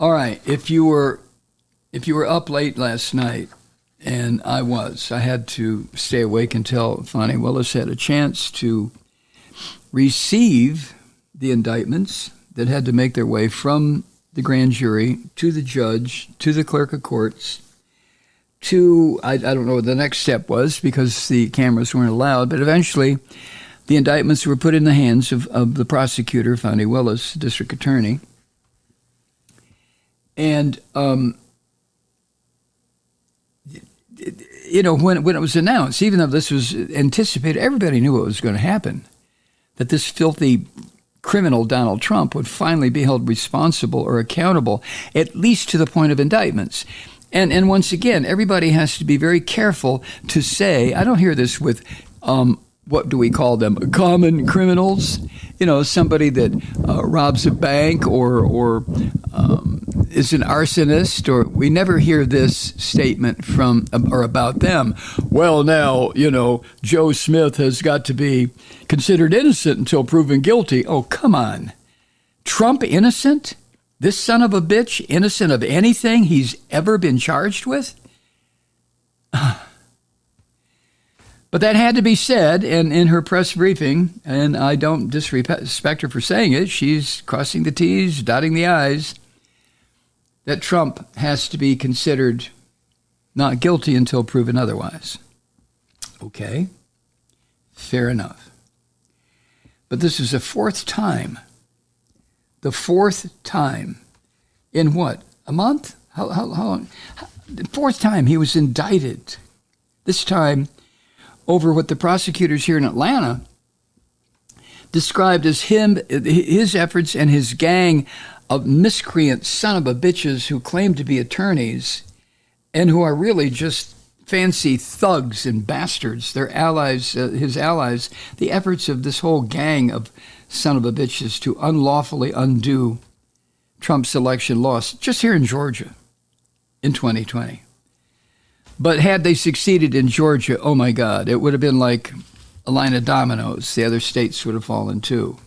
All right. If you were up late last night, and I had to stay awake until Fani Willis had a chance to receive the indictments that had to make their way from the grand jury to the judge, to the clerk of courts, to, I don't know what the next step was because the cameras weren't allowed, but eventually the indictments were put in the hands of the prosecutor, Fani Willis, district attorney. And, when it was announced, even though this was anticipated, everybody knew what was going to happen, that this filthy criminal Donald Trump would finally be held responsible or accountable, at least to the point of indictments. And once again, everybody has to be very careful to say, I don't hear this with, what do we call them, common criminals? Somebody that robs a bank or is an arsonist, or we never hear this statement from or about them. Well, now, Joe Smith has got to be considered innocent until proven guilty. Oh, come on. Trump innocent? This son of a bitch innocent of anything he's ever been charged with? But that had to be said in her press briefing, and I don't disrespect her for saying it. She's crossing the T's, dotting the I's, that Trump has to be considered not guilty until proven otherwise. Okay, fair enough. But this is the fourth time. The fourth time in what? A month? How long? The fourth time he was indicted. This time over what the prosecutors here in Atlanta described as his efforts and his gang of miscreant son of a bitches who claim to be attorneys and who are really just fancy thugs and bastards. Their allies, his allies, the efforts of this whole gang of son of a bitches to unlawfully undo Trump's election loss just here in Georgia in 2020. But had they succeeded in Georgia, oh my God, it would have been like a line of dominoes. The other states would have fallen too.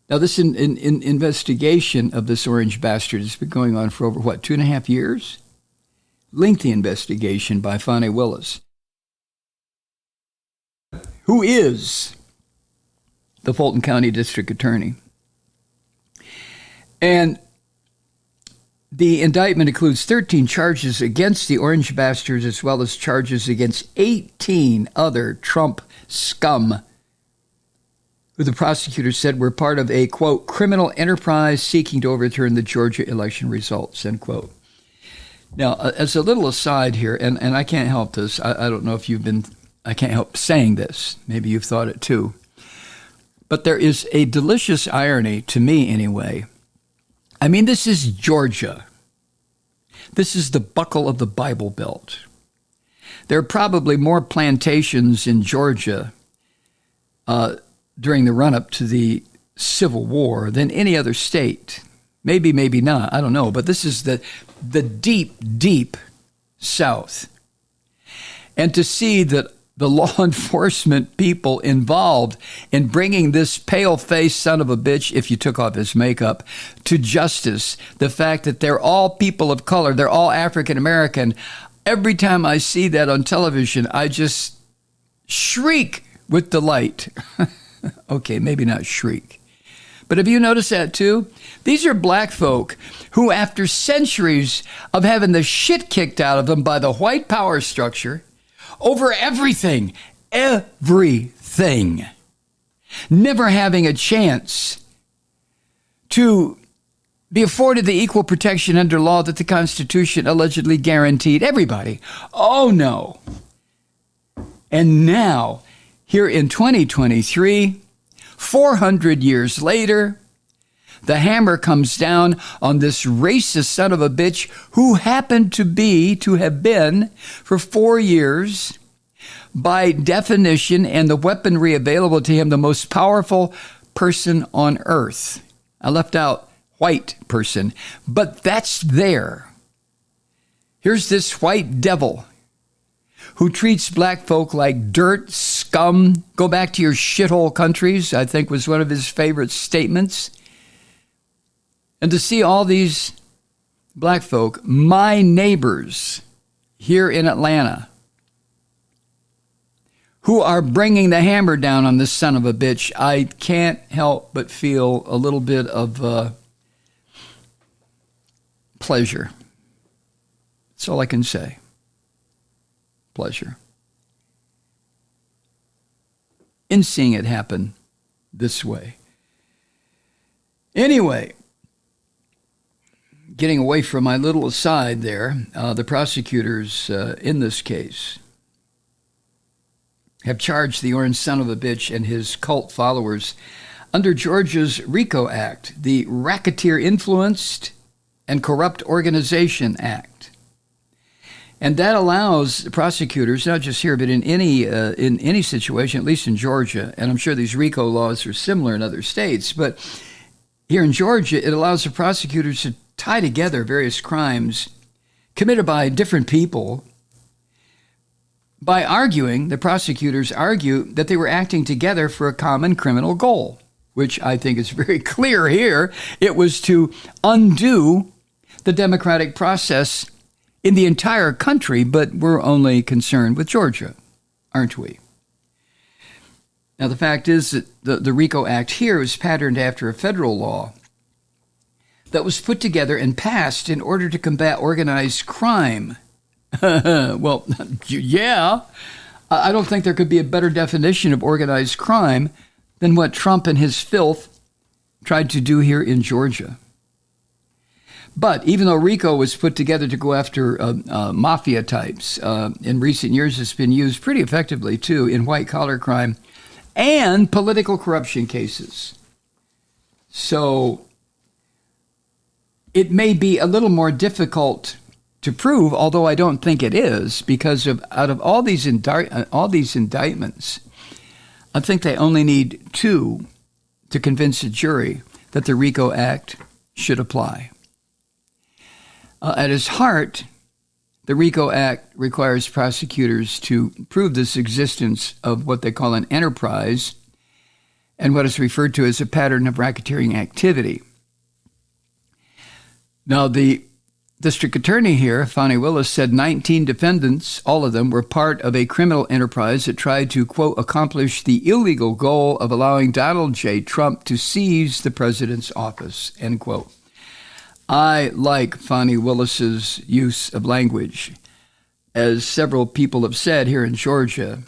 Now, this investigation of this orange bastard has been going on for over, 2.5 years? Lengthy investigation by Fani Willis, who is the Fulton County District Attorney. And the indictment includes 13 charges against the orange bastards as well as charges against 18 other Trump scum who the prosecutor said were part of a, quote, criminal enterprise seeking to overturn the Georgia election results, end quote. Now, as a little aside here, and I can't help this, I don't know if I can't help saying this. Maybe you've thought it too. But there is a delicious irony, to me anyway. I mean, this is Georgia. This is the buckle of the Bible Belt. There are probably more plantations in Georgia during the run-up to the Civil War than any other state. Maybe, maybe not. I don't know. But this is the deep, deep South. And to see that the law enforcement people involved in bringing this pale-faced son of a bitch, if you took off his makeup, to justice, the fact that they're all people of color, they're all African-American, every time I see that on television, I just shriek with delight. Okay, maybe not shriek. But have you noticed that too? These are black folk who, after centuries of having the shit kicked out of them by the white power structure, over everything, never having a chance to be afforded the equal protection under law that the Constitution allegedly guaranteed everybody. Oh, no. And now, here in 2023, 400 years later, the hammer comes down on this racist son of a bitch who happened to have been, for 4 years, by definition and the weaponry available to him, the most powerful person on earth. I left out white person, but that's there. Here's this white devil who treats black folk like dirt, scum. Go back to your shithole countries, I think was one of his favorite statements. And to see all these black folk, my neighbors here in Atlanta, who are bringing the hammer down on this son of a bitch, I can't help but feel a little bit of pleasure. That's all I can say. Pleasure. In seeing it happen this way. Anyway, getting away from my little aside there, the prosecutors in this case have charged the orange son of a bitch and his cult followers under Georgia's RICO Act, the Racketeer Influenced and Corrupt Organization Act. And that allows the prosecutors, not just here, but in any situation, at least in Georgia, and I'm sure these RICO laws are similar in other states, but here in Georgia, it allows the prosecutors to tie together various crimes committed by different people by arguing, the prosecutors argue, that they were acting together for a common criminal goal, which I think is very clear here. It was to undo the democratic process in the entire country, but we're only concerned with Georgia, aren't we? Now, the fact is that the RICO Act here is patterned after a federal law that was put together and passed in order to combat organized crime. Well, yeah, I don't think there could be a better definition of organized crime than what Trump and his filth tried to do here in Georgia. But even though RICO was put together to go after mafia types, in recent years it's been used pretty effectively, too, in white-collar crime and political corruption cases. So it may be a little more difficult to prove, although I don't think it is, because out of all these indictments, I think they only need 2 to convince a jury that the RICO Act should apply. At its heart, the RICO Act requires prosecutors to prove this existence of what they call an enterprise and what is referred to as a pattern of racketeering activity. Now, the district attorney here, Fani Willis, said 19 defendants, all of them, were part of a criminal enterprise that tried to, quote, accomplish the illegal goal of allowing Donald J. Trump to seize the president's office, end quote. I like Fani Willis's use of language. As several people have said here in Georgia,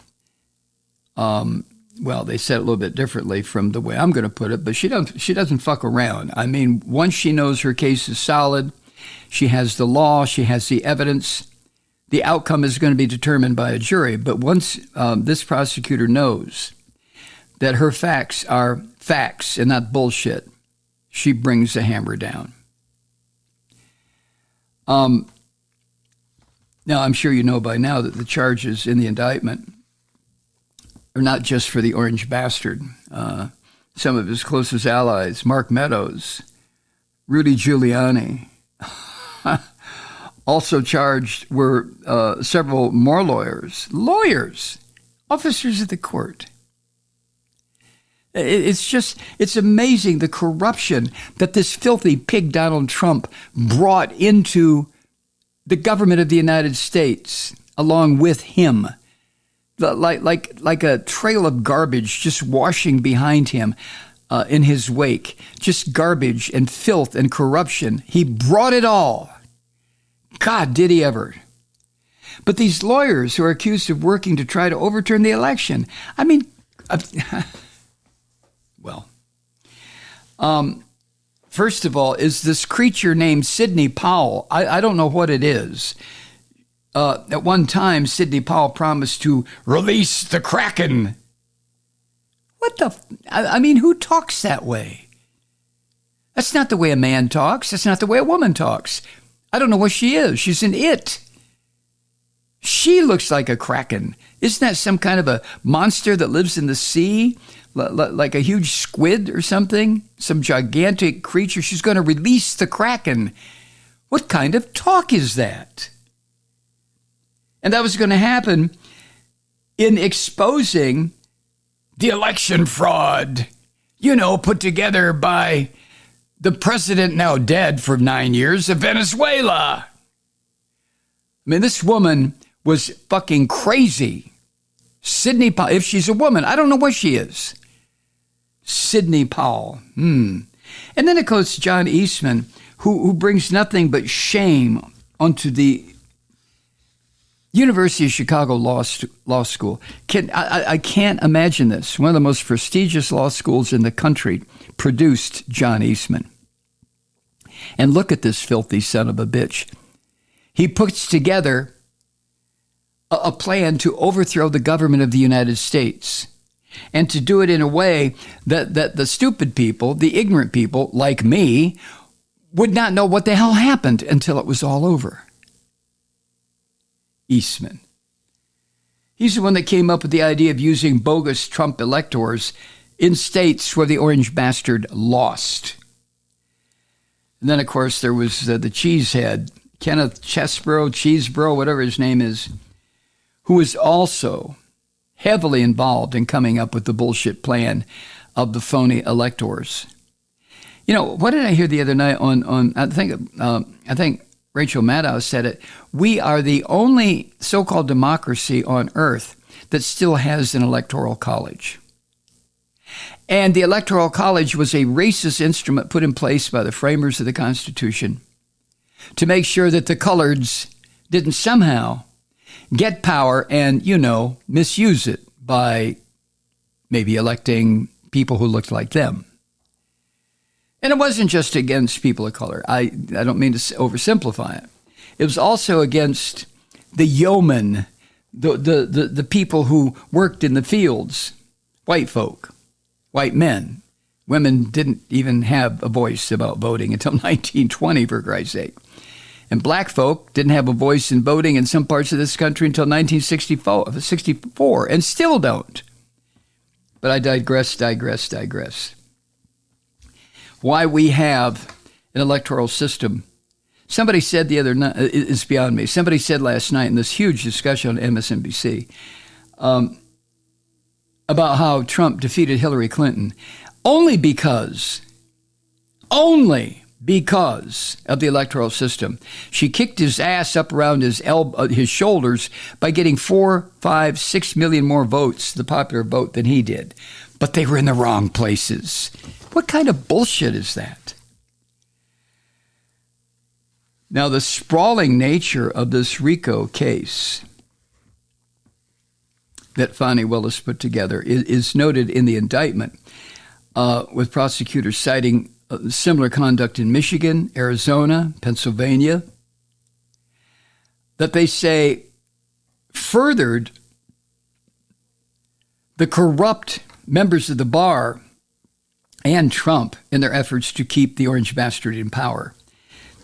well, they said it a little bit differently from the way I'm going to put it, but she doesn't fuck around. I mean, once she knows her case is solid, she has the law, she has the evidence, the outcome is going to be determined by a jury. But once this prosecutor knows that her facts are facts and not bullshit, she brings the hammer down. Now, I'm sure you know by now that the charges in the indictment are not just for the orange bastard. Some of his closest allies, Mark Meadows, Rudy Giuliani. Also charged were several more lawyers, officers of the court. It's amazing the corruption that this filthy pig Donald Trump brought into the government of the United States along with him. Like a trail of garbage just washing behind him in his wake. Just garbage and filth and corruption. He brought it all. God, did he ever. But these lawyers who are accused of working to try to overturn the election, I mean, well, first of all, is this creature named Sidney Powell. I don't know what it is. At one time, Sidney Powell promised to release the Kraken. What the? I mean, who talks that way? That's not the way a man talks. That's not the way a woman talks. I don't know what she is. She's an it. She looks like a Kraken. Isn't that some kind of a monster that lives in the sea? Like a huge squid or something? Some gigantic creature. She's going to release the Kraken. What kind of talk is that? And that was going to happen in exposing the election fraud, put together by the president now dead for 9 years of Venezuela. I mean, this woman was fucking crazy. Sidney Powell, if she's a woman, I don't know what she is. Sidney Powell. And then it goes John Eastman, who brings nothing but shame onto the University of Chicago Law School. I can't imagine this. One of the most prestigious law schools in the country produced John Eastman. And look at this filthy son of a bitch. He puts together a plan to overthrow the government of the United States, and to do it in a way that the stupid people, the ignorant people like me, would not know what the hell happened until it was all over. Eastman. He's the one that came up with the idea of using bogus Trump electors in states where the orange bastard lost. And then, of course, there was the cheesehead, Kenneth Cheesebro, whatever his name is, who was also heavily involved in coming up with the bullshit plan of the phony electors. You know, what did I hear the other night on I think Rachel Maddow said it. We are the only so-called democracy on earth that still has an electoral college. And the electoral college was a racist instrument put in place by the framers of the Constitution to make sure that the coloreds didn't somehow get power and, misuse it by maybe electing people who looked like them. And it wasn't just against people of color. I don't mean to oversimplify it. It was also against the yeomen, the people who worked in the fields, white folk, white men. Women didn't even have a voice about voting until 1920, for Christ's sake. And black folk didn't have a voice in voting in some parts of this country until 1964, and still don't. But I digress. Why we have an electoral system. Somebody said the other night, it's beyond me. Somebody said last night in this huge discussion on MSNBC about how Trump defeated Hillary Clinton only because of the electoral system. She kicked his ass up around his shoulders by getting 4, 5, 6 million more votes, the popular vote, than he did. But they were in the wrong places. What kind of bullshit is that? Now, the sprawling nature of this RICO case that Fani Willis put together is noted in the indictment, with prosecutors citing similar conduct in Michigan, Arizona, Pennsylvania, that they say furthered the corrupt members of the bar and Trump in their efforts to keep the orange bastard in power.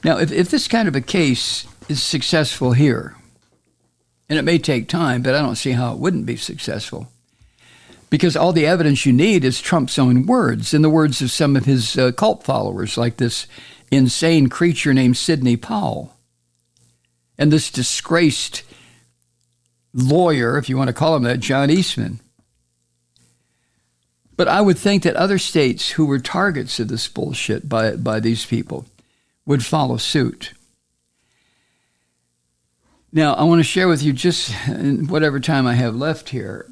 Now, if this kind of a case is successful here, and it may take time, but I don't see how it wouldn't be successful, because all the evidence you need is Trump's own words and the words of some of his cult followers, like this insane creature named Sidney Powell, and this disgraced lawyer, if you want to call him that, John Eastman. But I would think that other states who were targets of this bullshit by these people would follow suit. Now, I want to share with you, just in whatever time I have left here,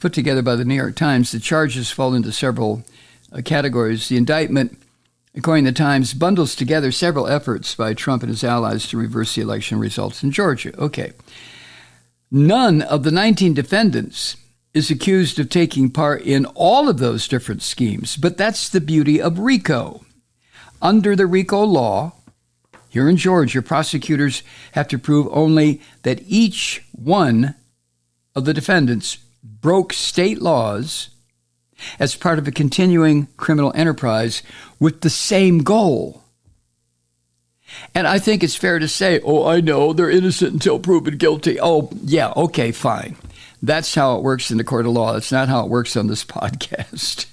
put together by the New York Times. The charges fall into several categories. The indictment, according to the Times, bundles together several efforts by Trump and his allies to reverse the election results in Georgia. Okay. None of the 19 defendants is accused of taking part in all of those different schemes, but that's the beauty of RICO. Under the RICO law, here in Georgia, prosecutors have to prove only that each one of the defendants broke state laws as part of a continuing criminal enterprise with the same goal. And I think it's fair to say, I know, they're innocent until proven guilty. Oh, yeah, okay, fine. That's how it works in the court of law. That's not how it works on this podcast.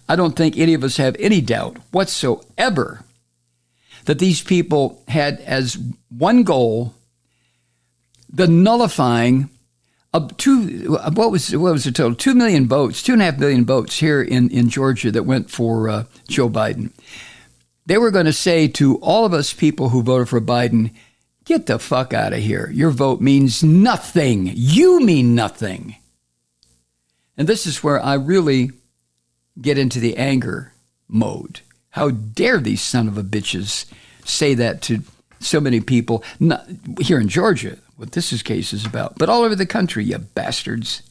I don't think any of us have any doubt whatsoever that these people had as one goal the nullifying of what was the total? 2 million votes, 2.5 million votes here in Georgia that went for Joe Biden. They were going to say to all of us people who voted for Biden, get the fuck out of here. Your vote means nothing. You mean nothing. And this is where I really get into the anger mode. How dare these son of a bitches say that to so many people, not here in Georgia, what this case is about, but all over the country, you bastards.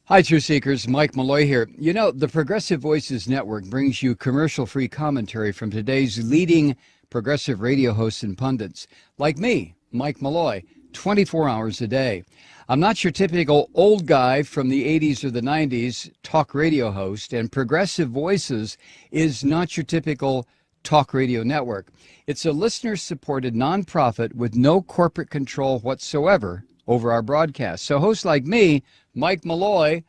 Hi, Truth Seekers. Mike Malloy here. You know, the Progressive Voices Network brings you commercial-free commentary from today's leading progressive radio hosts and pundits, like me, Mike Malloy, 24 hours a day. I'm not your typical old guy from the 80s or the 90s talk radio host, and Progressive Voices is not your typical talk radio network. It's a listener-supported nonprofit with no corporate control whatsoever over our broadcast. So hosts like me, Mike Malloy,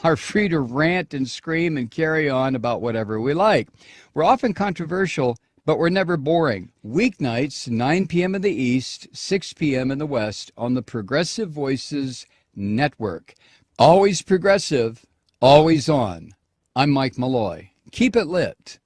are free to rant and scream and carry on about whatever we like. We're often controversial, but we're never boring. Weeknights, 9 p.m. in the East, 6 p.m. in the West on the Progressive Voices Network. Always progressive, always on. I'm Mike Malloy. Keep it lit.